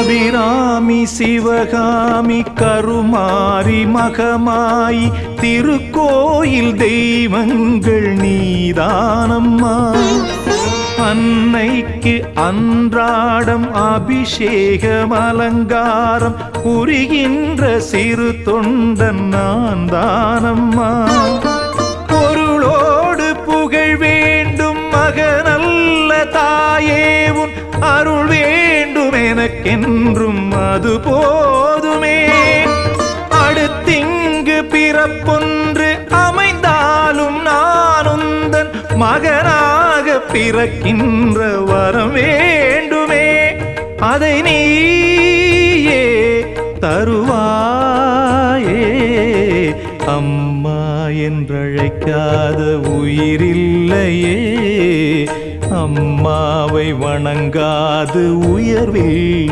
அபிராமி சிவகாமி கருமாரி மகமாயி திருக்கோயில் தெய்வங்கள் நீதானம்மா. அன்னைக்கு அன்றாடம் அபிஷேகம் அலங்காரம் புரிகின்ற சிறு தொண்டன் நான் தானம்மா. பொருளோடு புகழ் வேண்டும் மகனல்ல தாயே உன் அருள் வேண்டும் எனக்கென்றும் அது போதுமே. அடுத்திங்கு பிறப்பொன்று அமைந்தாலும் நான் உந்தன் மகனாக பிறக்கின்ற வரம் வேண்டுமே. அதை நீயே தருவாயே. அம்மா என்றழைக்காத உயிரில்லையே, அம்மாவை வணங்காது உயர்வில்